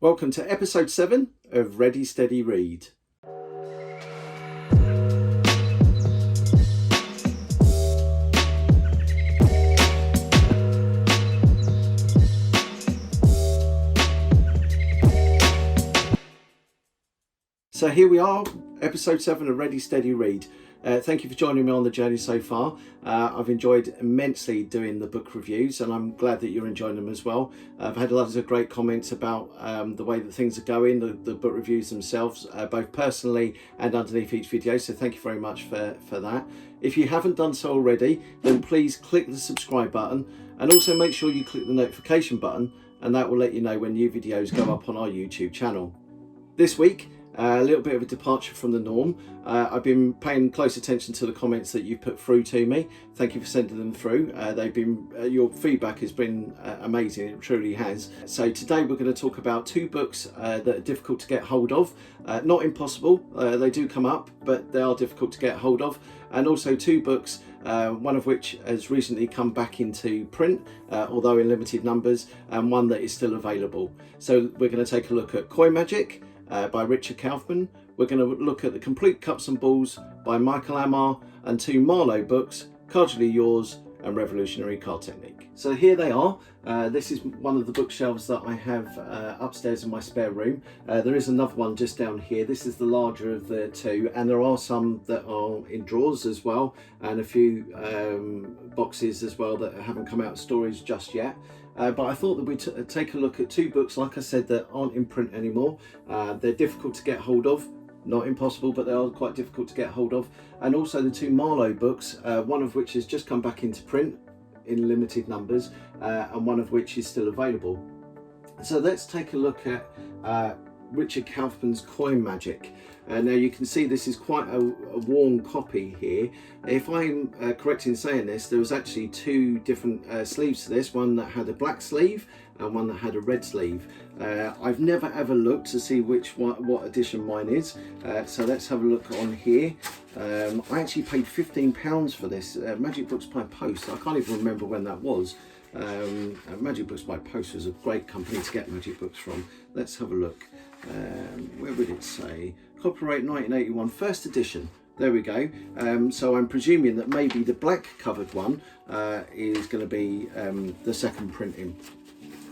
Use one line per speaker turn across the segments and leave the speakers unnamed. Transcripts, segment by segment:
Welcome to episode 7 of Ready Steady Read. So here we are, episode 7 of Ready Steady Read. Thank you for joining me on the journey so far. I've enjoyed immensely doing the book reviews, and I'm glad that you're enjoying them as well. I've had lots of great comments about the way that things are going, the book reviews themselves, both personally and underneath each video, so thank you very much for that. If you haven't done so already, then please click the subscribe button, and also make sure you click the notification button, and that will let you know when new videos go up on our YouTube channel. This week, a little bit of a departure from the norm. I've been paying close attention to the comments that you've put through to me. Thank you for sending them through. Your feedback has been amazing, it truly has. So today we're going to talk about two books that are difficult to get hold of. Not impossible, they do come up, but they are difficult to get hold of. And also two books, one of which has recently come back into print, although in limited numbers, and one that is still available. So we're going to take a look at Coin Magic by Richard Kaufman. We're going to look at The Complete Cups and Balls by Michael Ammar, and two Marlo books, Cardially Yours and Revolutionary Card Technique. So here they are. This is one of the bookshelves that I have upstairs in my spare room. There is another one just down here. This is the larger of the two, and there are some that are in drawers as well, and a few boxes as well that haven't come out of storage just yet. But I thought that we'd take a look at two books, like I said, that aren't in print anymore. They're difficult to get hold of. Not impossible, but they are quite difficult to get hold of. And also the two Marlo books, one of which has just come back into print in limited numbers, and one of which is still available. So let's take a look at Richard Kaufman's Coin Magic. Now you can see this is quite a worn copy here. If I'm correct in saying this, there was actually two different sleeves to this, one that had a black sleeve and one that had a red sleeve. I've never ever looked to see what edition mine is, so let's have a look on here. I actually paid £15 for this, Magic Books by Post. I can't even remember when that was. Magic Books by Post was a great company to get magic books from. Let's have a look. Where would it say? Copyright 1981, first edition. There we go. So I'm presuming that maybe the black covered one is going to be the second printing.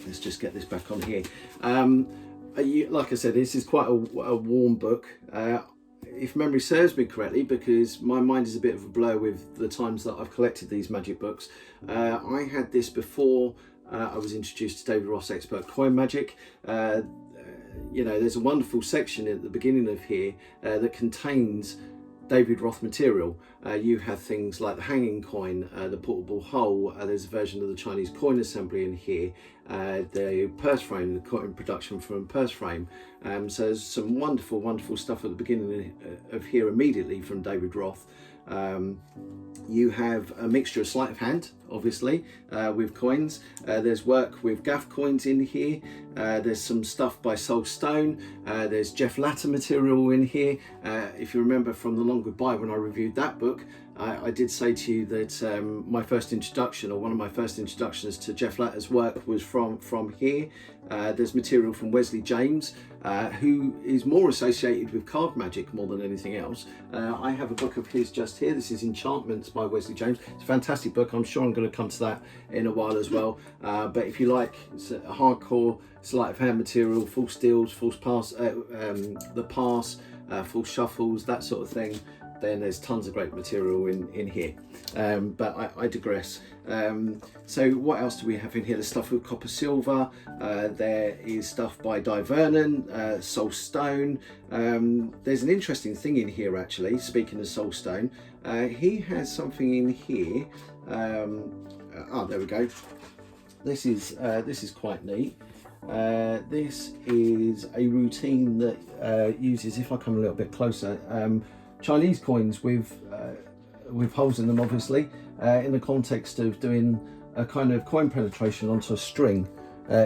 Let's just get this back on here. Like I said, this is quite a warm book. If memory serves me correctly, because my mind is a bit of a blur with the times that I've collected these magic books. I had this before I was introduced to David Roth's Expert Coin Magic. You know, there's a wonderful section at the beginning of here that contains David Roth material. You have things like the hanging coin, the portable hull, there's a version of the Chinese coin assembly in here, the purse frame, the coin production from purse frame. So there's some wonderful stuff at the beginning of here immediately from David Roth. You have a mixture of sleight of hand, obviously, with coins. There's work with gaff coins in here. There's some stuff by Soul Stone. There's Jeff Latter material in here. If you remember from The Long Goodbye, when I reviewed that book, I did say to you that my first introduction, or one of my first introductions to Jeff Latter's work, was from here. There's material from Wesley James, who is more associated with card magic more than anything else. I have a book of his just here. This is Enchantments by Wesley James. It's a fantastic book. I'm sure I'm going to come to that in a while as well. But if you like hardcore sleight of hand material, false deals, false pass, the pass, false shuffles, that sort of thing, then there's tons of great material in here. But I digress. So what else do we have in here? There's stuff with copper silver. There is stuff by Vernon, Soul Stone. There's an interesting thing in here actually, speaking of Soul Stone. He has something in here. There we go. This is quite neat. This is a routine that uses, if I come a little bit closer, Chinese coins with holes in them, obviously, in the context of doing a kind of coin penetration onto a string.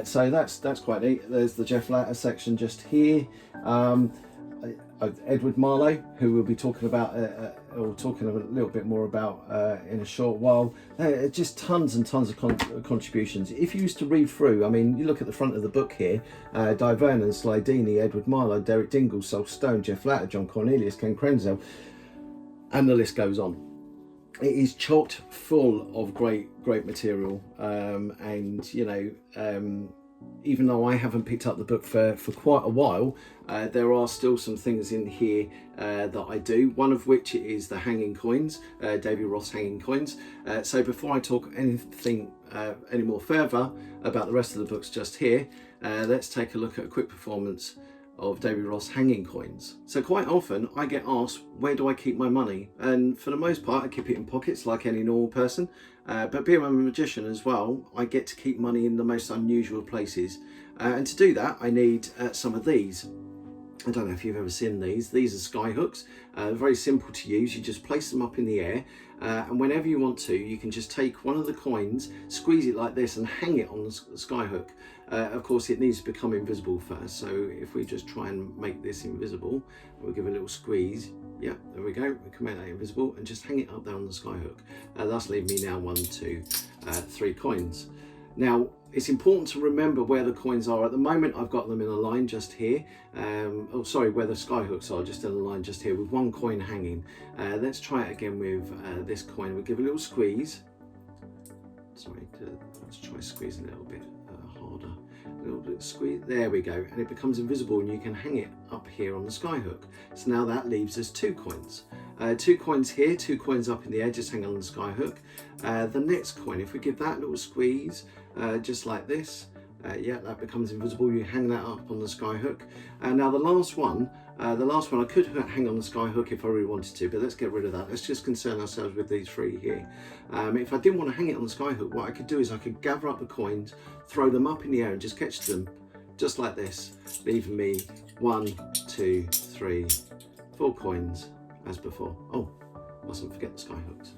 So that's quite neat. There's the Jeff Latter section just here. Edward Marlo, who we'll be talking about, or talking a little bit more about in a short while. Just tons and tons of contributions. If you used to read through, I mean, you look at the front of the book here, Di Vernon, Sly Deeney, Edward Marlo, Derek Dingle, Sol Stone, Jeff Latter, John Cornelius, Ken Krenzel, and the list goes on. It is chocked full of great material, and you know, even though I haven't picked up the book for quite a while, there are still some things in here that I do, one of which is the hanging coins, David Roth's hanging coins. So before I talk anything any more further about the rest of the books just here, let's take a look at a quick performance of David Roth's hanging coins. So quite often I get asked, where do I keep my money? And for the most part I keep it in pockets like any normal person, but being a magician as well, I get to keep money in the most unusual places, and to do that I need some of these. I don't know if you've ever seen these. These are sky hooks, very simple to use. You just place them up in the air, and whenever you want to, you can just take one of the coins, squeeze it like this and hang it on the sky hook. Of course it needs to become invisible first, so if we just try and make this invisible, we'll give it a little squeeze. Yeah, there we go, we can make that invisible and just hang it up there on the sky hook. That's leaving me now 1, 2, 3 coins. Now it's important to remember where the coins are. At the moment I've got them in a line just here, where the sky hooks are, just in a line just here with 1 coin hanging. Let's try it again with this coin. We'll give it a little squeeze. Let's try squeezing a little bit harder. A little bit squeeze, there we go, and it becomes invisible and you can hang it up here on the sky hook. So now that leaves us 2 coins. 2 coins here, 2 coins up in the air, just hang on the sky hook. The next coin, if we give that a little squeeze, just like this, yeah, that becomes invisible. You hang that up on the sky hook. Now the last one I could hang on the sky hook if I really wanted to, but let's get rid of that. Let's just concern ourselves with these 3 here. If I didn't want to hang it on the sky hook, what I could do is I could gather up the coins, throw them up in the air and just catch them, just like this, leaving me 1, 2, 3, 4 coins as before. Oh, mustn't forget the sky hooks.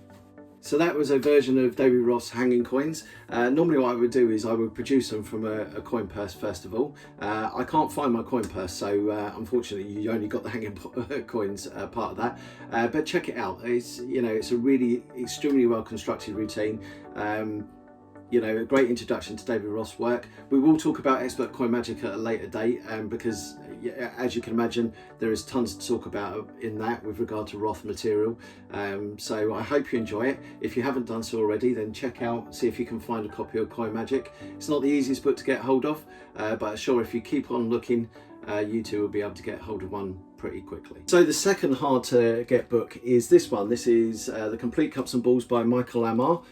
So that was a version of David Roth's hanging coins. Normally what I would do is I would produce them from a coin purse first of all. I can't find my coin purse, so unfortunately you only got the hanging coins part of that. But check it out. It's, you know, it's a really extremely well constructed routine. You know, a great introduction to David Roth's work. We will talk about expert coin magic at a later date, because as you can imagine, there is tons to talk about in that with regard to Roth material. So I hope you enjoy it. If you haven't done so already, then check out, see if you can find a copy of Coin Magic. It's not the easiest book to get hold of, but sure, if you keep on looking, you too will be able to get hold of one pretty quickly. So the second hard to get book is this one. This is The Complete Cups and Balls by Michael Ammar.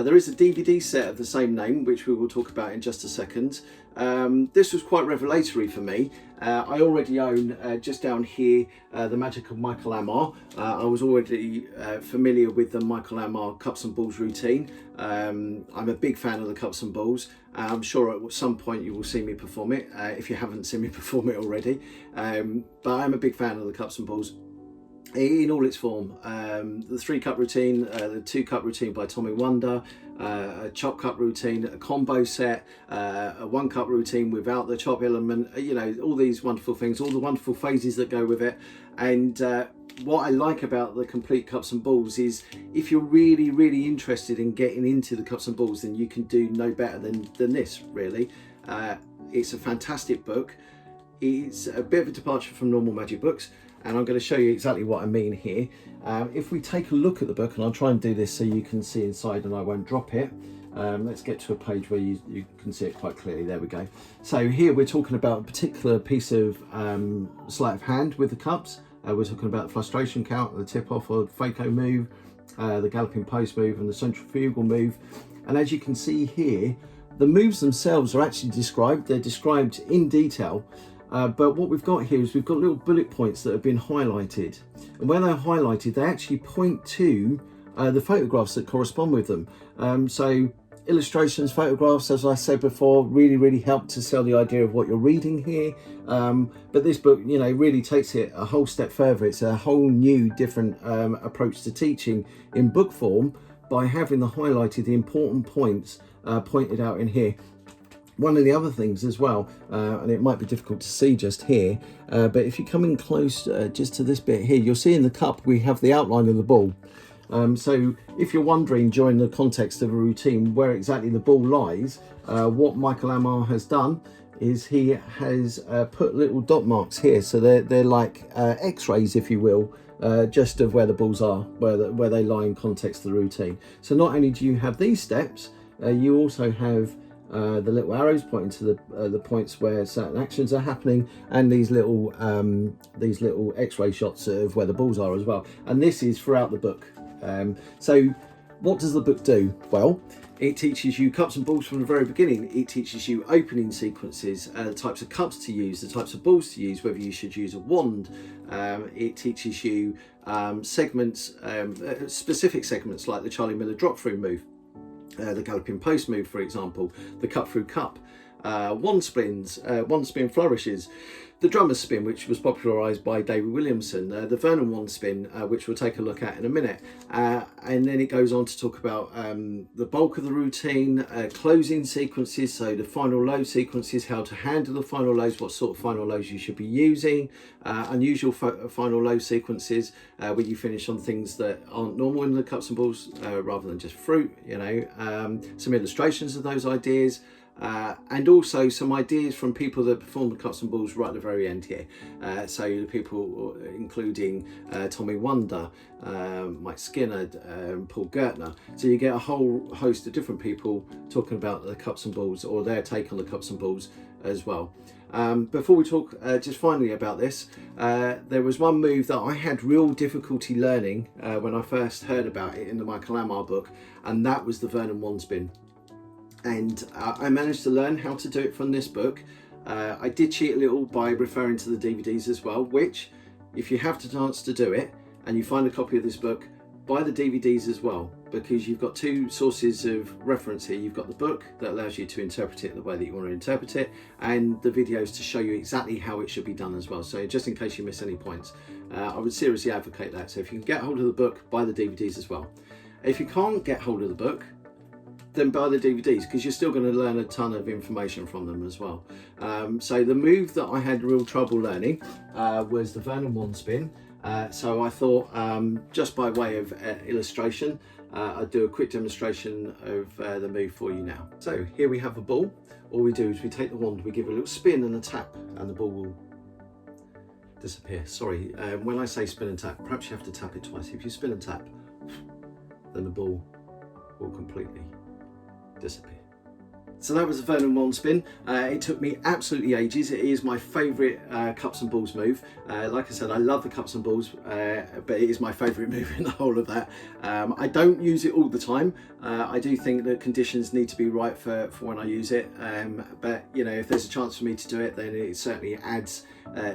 There is a DVD set of the same name, which we will talk about in just a second. This was quite revelatory for me. I already own, just down here, The Magic of Michael Ammar. I was already familiar with the Michael Ammar Cups and Balls routine. I'm a big fan of the Cups and Balls. I'm sure at some point you will see me perform it, if you haven't seen me perform it already. But I'm a big fan of the Cups and Balls in all its form. The 3-cup routine, the 2-cup routine by Tommy Wonder, a chop cup routine, a combo set, a 1-cup routine without the chop element, you know, all these wonderful things, all the wonderful phases that go with it. And what I like about the Complete Cups and Balls is if you're really interested in getting into the Cups and Balls, then you can do no better than this, really. It's a fantastic book. It's a bit of a departure from normal magic books, and I'm going to show you exactly what I mean here. If we take a look at the book, and I'll try and do this so you can see inside and I won't drop it. Let's get to a page where you can see it quite clearly. There we go. So here we're talking about a particular piece of sleight of hand with the cups. We're talking about the frustration count, the tip off or Fako move, the galloping post move and the centrifugal move. And as you can see here, the moves themselves are actually described. They're described in detail. But what we've got here is we've got little bullet points that have been highlighted. And when they're highlighted, they actually point to the photographs that correspond with them. So illustrations, photographs, as I said before, really help to sell the idea of what you're reading here. But this book, you know, really takes it a whole step further. It's a whole new, different approach to teaching in book form by having the important points pointed out in here. One of the other things as well, and it might be difficult to see just here, but if you come in close just to this bit here, you'll see in the cup we have the outline of the ball. So if you're wondering during the context of a routine where exactly the ball lies, what Michael Ammar has done is he has put little dot marks here, so they're like x-rays, if you will, just of where the balls are, where they lie in context of the routine. So not only do you have these steps, you also have the little arrows pointing to the points where certain actions are happening, and these little x-ray shots of where the balls are as well. And this is throughout the book. So what does the book do? Well, it teaches you cups and balls from the very beginning. It teaches you opening sequences, the types of cups to use, the types of balls to use, whether you should use a wand. It teaches you segments, specific segments like the Charlie Miller drop through move, the galloping post move, for example, the cut through cup, wand spins, wand spin flourishes, the drummer's spin, which was popularised by David Williamson, the Vernon wand spin, which we'll take a look at in a minute, and then it goes on to talk about the bulk of the routine, closing sequences, so the final low sequences, how to handle the final lows, what sort of final lows you should be using, unusual final low sequences when you finish on things that aren't normal in the cups and balls, rather than just fruit, some illustrations of those ideas. And also some ideas from people that perform the cups and balls right at the very end here. So the people including Tommy Wonder, Mike Skinner, Paul Gertner. So you get a whole host of different people talking about the cups and balls, or their take on the cups and balls as well. Before we talk just finally about this, there was one move that I had real difficulty learning when I first heard about it in the Michael Ammar book, and that was the Vernon wand spin. And I managed to learn how to do it from this book. I did cheat a little by referring to the DVDs as well, which, if you have the chance to do it and you find a copy of this book, buy the DVDs as well, because you've got two sources of reference here. You've got the book that allows you to interpret it the way that you want to interpret it, and the videos to show you exactly how it should be done as well. So just in case you miss any points, I would seriously advocate that. So if you can get hold of the book, buy the DVDs as well. If you can't get hold of the book, then buy the DVDs, because you're still going to learn a ton of information from them as well. So the move that I had real trouble learning was the Vernon wand spin. So I thought, just by way of illustration, I'd do a quick demonstration of the move for you now. So here we have a ball. All we do is we take the wand, we give it a little spin and a tap, and the ball will disappear. Sorry, when I say spin and tap, perhaps you have to tap it twice. If you spin and tap, then the ball will completely disappear. So that was the Vernon wand spin. It took me absolutely ages. It is my favourite cups and balls move. Like I said, I love the cups and balls, but it is my favourite move in the whole of that. I don't use it all the time. I do think that conditions need to be right for when I use it. But if there's a chance for me to do it, then it certainly adds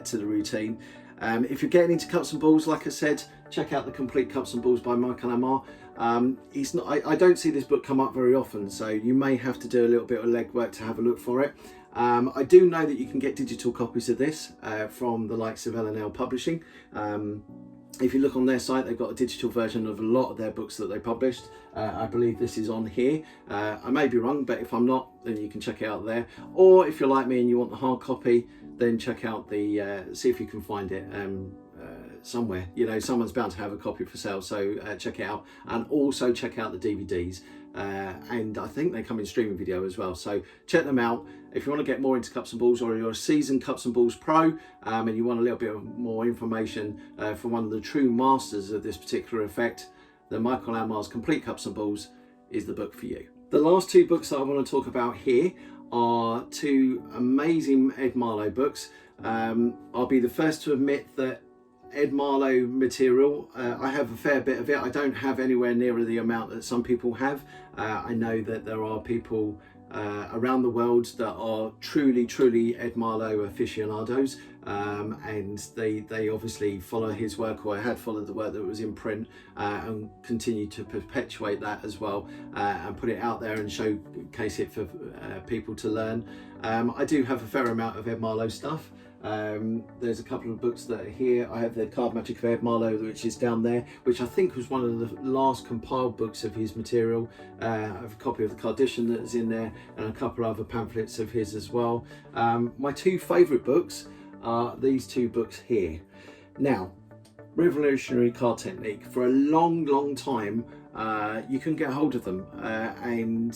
to the routine. If you're getting into cups and balls, like I said, check out the Complete Cups and Balls by Michael Ammar. I don't see this book come up very often, so you may have to do a little bit of legwork to have a look for it. I do know that you can get digital copies of this from the likes of L&L Publishing. If you look on their site, they've got a digital version of a lot of their books that they published. I believe this is on here. I may be wrong, but if I'm not, then you can check it out there. Or if you're like me and you want the hard copy, then check out see if you can find it somewhere. Someone's bound to have a copy for sale, so check it out. And also check out the DVDs. And I think they come in streaming video as well, so check them out. If you want to get more into cups and balls, or you're a seasoned cups and balls pro, and you want a little bit more information from one of the true masters of this particular effect, then Michael Ammar's Complete Cups and Balls is the book for you. The last two books that I want to talk about here are two amazing Ed Marlo books. I'll be the first to admit that Ed Marlo material, I have a fair bit of it. I don't have anywhere near the amount that some people have. I know that there are people around the world that are truly Ed Marlo aficionados, and they obviously follow his work, or had followed the work that was in print, and continue to perpetuate that as well, and put it out there and showcase it for people to learn. I do have a fair amount of Ed Marlo stuff. There's a couple of books that are here. I have the Card Magic of Ed Marlo, which is down there, which I think was one of the last compiled books of his material. I have a copy of the Cardially that is in there, and a couple of other pamphlets of his as well. My two favourite books are these two books here. Now, Revolutionary Card Technique. For a long time, you can get hold of them, and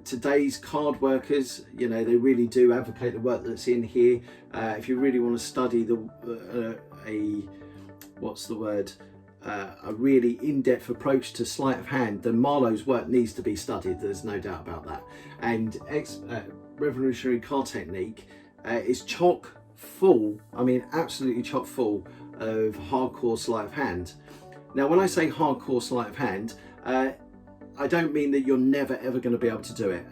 today's card workers, you know, they really do advocate the work that's in here. If you really want to study a really in-depth approach to sleight of hand, then Marlo's work needs to be studied. There's no doubt about that. And Revolutionary Card Technique is chock full, I mean absolutely chock full of hardcore sleight of hand. Now, when I say hardcore sleight of hand, I don't mean that you're never ever going to be able to do it.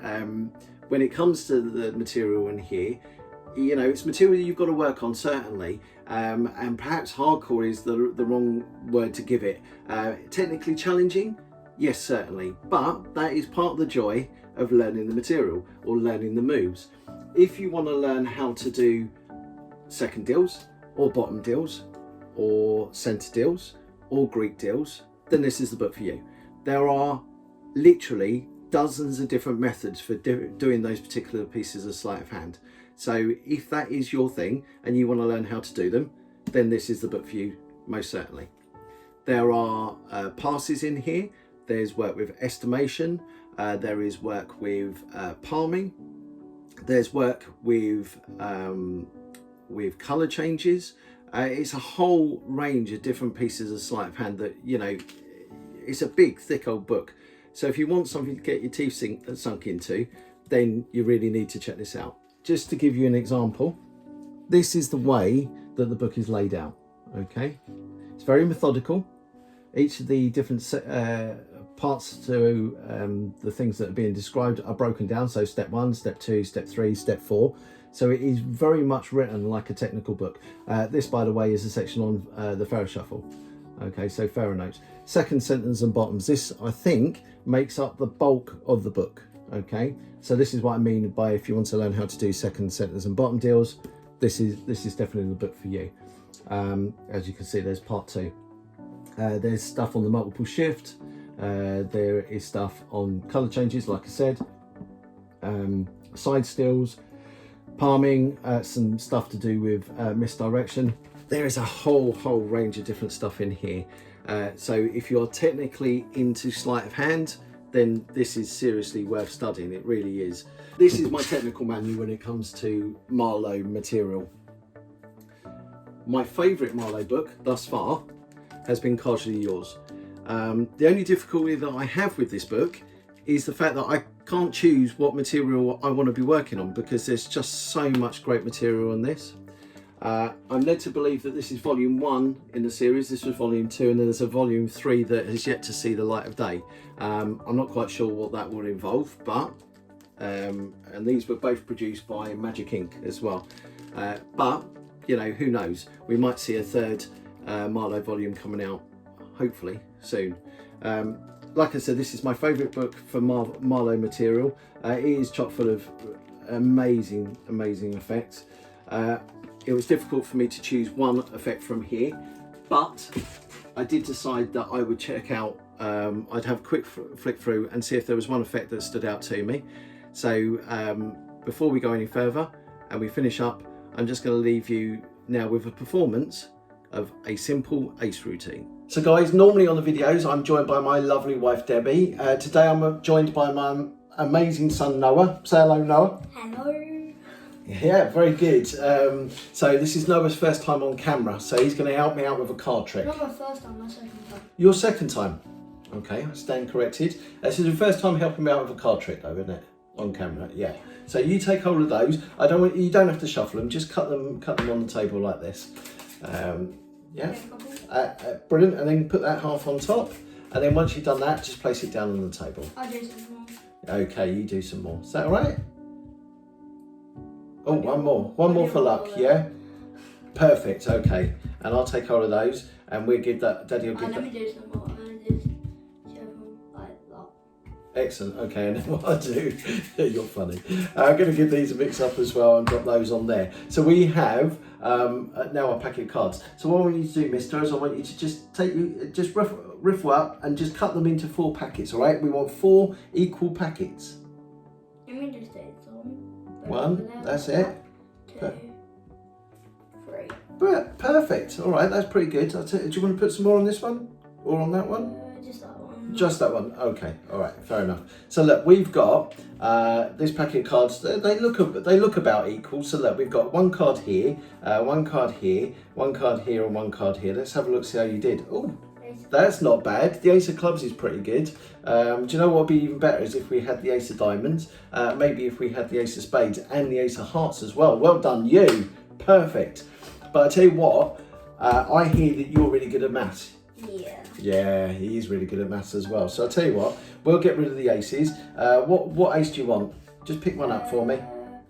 When it comes to the material in here, you know, it's material you've got to work on, certainly, and perhaps hardcore is the wrong word to give it. Technically challenging, yes, certainly, but that is part of the joy of learning the material or learning the moves. If you want to learn how to do second deals or bottom deals or centre deals or Greek deals, then this is the book for you. There are literally dozens of different methods for doing those particular pieces of sleight of hand. So if that is your thing and you want to learn how to do them, then this is the book for you, most certainly. There are passes in here. There's work with estimation. There is work with palming. There's work with colour changes. It's a whole range of different pieces of sleight of hand that, you know, it's a big, thick old book. So if you want something to get your teeth sunk into, then you really need to check this out. Just to give you an example, this is the way that the book is laid out, okay? It's very methodical. Each of the different parts to the things that are being described are broken down. So step 1, step 2, step 3, step 4. So it is very much written like a technical book. This, by the way, is a section on the Pharaoh Shuffle. Okay, so Pharaoh notes. Second, centers and bottoms. This, I think, makes up the bulk of the book. Okay, so this is what I mean by if you want to learn how to do second, centers and bottom deals, this is definitely the book for you. As you can see, there's part 2. There's stuff on the multiple shift. There is stuff on colour changes, like I said. Side steals, palming, some stuff to do with misdirection. There is a whole range of different stuff in here. So if you're technically into sleight of hand, then this is seriously worth studying. It really is. This is my technical manual when it comes to Marlo material. My favourite Marlo book thus far has been Cardially Yours. The only difficulty that I have with this book is the fact that I can't choose what material I want to be working on, because there's just so much great material on this. I'm led to believe that this is volume 1 in the series. This was volume 2, and then there's a volume 3 that has yet to see the light of day. I'm not quite sure what that will involve, but and these were both produced by Magic Ink as well. But you know, who knows? We might see a third Marlo volume coming out, hopefully soon. Like I said, this is my favourite book for Marlo material. It is chock full of amazing effects. It was difficult for me to choose one effect from here, but I did decide that I would check out, I'd have a quick flick through and see if there was one effect that stood out to me. So before we go any further and we finish up, I'm just going to leave you now with a performance of a simple ace routine. So guys, normally on the videos I'm joined by my lovely wife Debbie. Today I'm joined by my amazing son Noah. Say hello, Noah.
Hello.
Yeah, very good. So this is Noah's first time on camera, so he's going to help me out with a card trick.
Not my first time, my second time.
Your second time? Okay, I stand corrected. This is your first time helping me out with a card trick though, isn't it? On camera, yeah. So you take hold of those. You don't have to shuffle them, just cut them on the table like this. Yeah, brilliant. And then put that half on top. And then once you've done that, just place it down on the table.
I'll do some more.
Okay, you do some more. Is that all right? Oh, one more for luck, yeah? Perfect, okay. And I'll take hold of those and we'll give that, Daddy will give that.
Let me do some more. I'm going to just show them like that.
Excellent, okay, and then what I do, you're funny. I'm going to give these a mix up as well and drop those on there. So we have now a packet of cards. So what I want you to do, mister, is I want you to just riffle up and just cut them into 4 packets, all right? We want 4 equal packets.
Let me just take some.
1, that's it.
2, 3.
Perfect. All right, that's pretty good. Do you want to put some more on this one or on that one?
Just that one.
Just that one. Okay. All right. Fair enough. So look, we've got this packet of cards. They look about equal. So look, we've got 1 card here, 1 card here, 1 card here, and 1 card here. Let's have a look. See how you did. Oh, that's not bad. The Ace of Clubs is pretty good. Do you know what would be even better is if we had the Ace of Diamonds. Maybe if we had the Ace of Spades and the Ace of Hearts as well. Well done, you. Perfect. But I tell you what, I hear that you're really good at maths.
Yeah.
Yeah, he is really good at maths as well. So I'll tell you what, we'll get rid of the aces. What ace do you want? Just pick one up for me.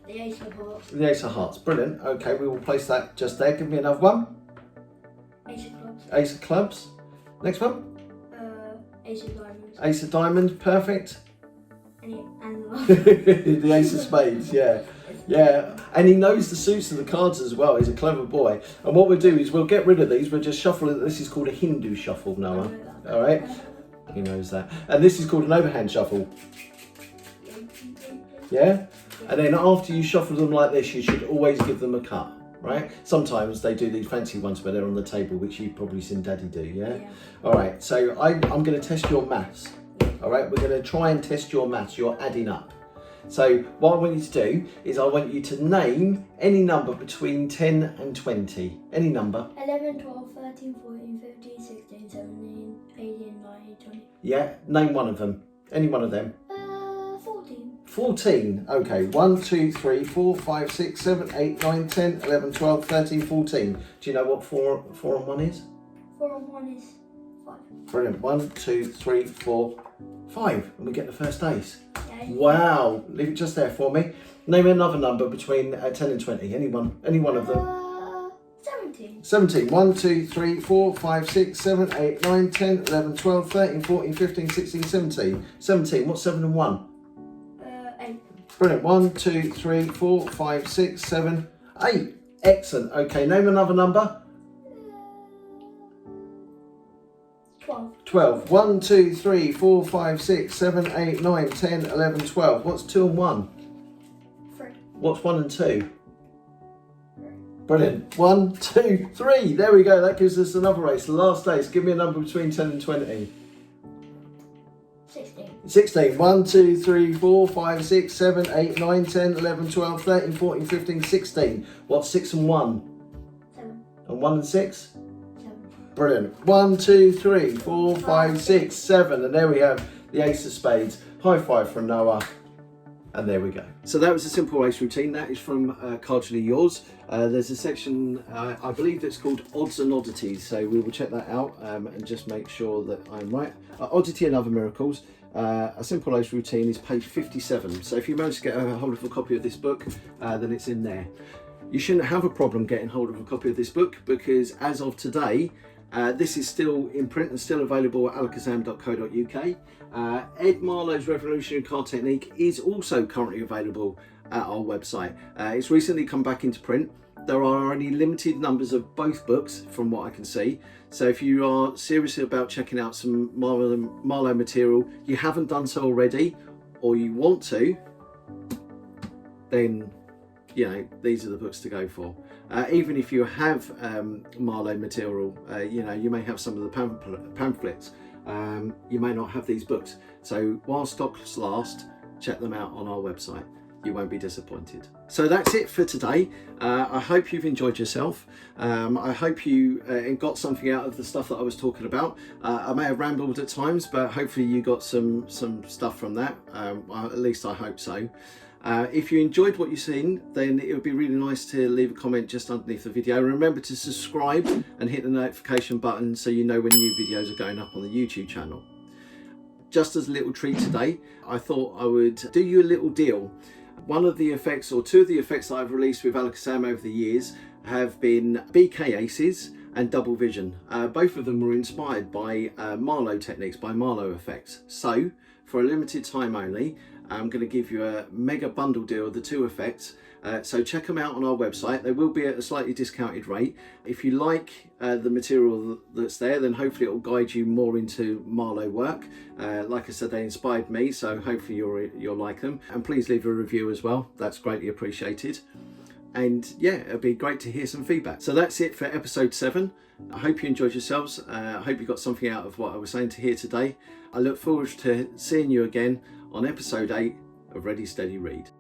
The Ace of Hearts.
The Ace of Hearts, brilliant. Okay, we will place that just there. Give me another one.
Ace of Clubs.
Ace of Clubs. Next one.
Ace of Diamonds.
Ace of Diamonds, perfect.
And
The Ace of Spades, yeah. Yeah, and he knows the suits of the cards as well. He's a clever boy. And what we'll do is we'll get rid of these. We'll just shuffle it. This is called a Hindu shuffle, Noah. All right? He knows that. And this is called an overhand shuffle. Yeah? And then after you shuffle them like this, you should always give them a cut, right? Sometimes they do these fancy ones where they're on the table, which you've probably seen Daddy do, yeah? All right, so I'm going to test your maths. All right, we're going to try and test your maths. You're adding up. So what I want you to do is I want you to name any number between 10 and 20. Any number.
11, 12, 13, 14, 15, 16, 17, 18, 19, 20.
Yeah, name one of them. Any one of them.
14.
14. Okay, 1, 2, 3, 4, 5, 6, 7, 8, 9, 10, 11, 12, 13, 14. Do you know what 4 and 1 is?
4 and 1 is 5.
Brilliant. 1, 2, 3, 4, 5. And we get the first ace.
Okay.
Wow. Leave it just there for me. Name another number between 10 and 20. Any one of them.
17.
17. 1, 2, 3, 4, 5, 6, 7, 8, 9, 10, 11, 12, 13, 14, 15, 16, 17. 17. What's 7 and 1?
8.
Brilliant. 1, 2, 3, 4, 5, 6, 7, 8. Excellent. Okay, name another number.
12.
12. 1, 2, 3, 4, 5, 6, 7, 8, 9, 10, 11, 12. What's 2 and 1?
3.
What's 1 and 2? Brilliant. 1, 2, 3. There we go. That gives us another race. The last ace. Give me a number between 10 and 20.
16.
16. 1, 2, 3, 4, 5, 6, 7, 8, 9, 10, 11, 12, 13, 14, 15, 16. What's 6 and 1?
7.
And 1 and 6?
7.
Brilliant. 1, 2, 3, 4, 5, 6, 7. And there we have the Ace of Spades. High five from Noah. And there we go. So that was a simple race routine. That is from Cardially Yours. There's a section, I believe that's called Odds and Oddities. So we will check that out and just make sure that I'm right. Oddity and Other Miracles. A simple race routine is page 57. So if you manage to get a hold of a copy of this book, then it's in there. You shouldn't have a problem getting hold of a copy of this book because as of today, this is still in print and still available at alakazam.co.uk. Ed Marlo's Revolutionary Card Technique is also currently available at our website. It's recently come back into print. There are only limited numbers of both books from what I can see. So if you are serious about checking out some Marlo material, you haven't done so already, or you want to, then you know, these are the books to go for. Even if you have Marlo material, you know, you may have some of the pamphlets. You may not have these books. So while stocks last, check them out on our website. You won't be disappointed. So that's it for today. I hope you've enjoyed yourself. I hope you got something out of the stuff that I was talking about. I may have rambled at times, but hopefully you got some stuff from that. At least I hope so. If you enjoyed what you've seen, then it would be really nice to leave a comment just underneath the video. Remember to subscribe and hit the notification button so you know when new videos are going up on the YouTube channel. Just as a little treat today, I thought I would do you a little deal. One of the effects, or two of the effects that I've released with Alakazam over the years have been BK Aces and Double Vision. Both of them were inspired by Marlo techniques, by Marlo effects. So, for a limited time only, I'm going to give you a mega bundle deal of the two effects. So check them out on our website. They will be at a slightly discounted rate. If you like the material that's there, then hopefully it will guide you more into Marlo work. Like I said, they inspired me, so hopefully you'll like them. And please leave a review as well. That's greatly appreciated. And yeah, it'd be great to hear some feedback. So that's it for episode 7. I hope you enjoyed yourselves. I hope you got something out of what I was saying to hear today. I look forward to seeing you again on episode 8 of Ready Steady Read.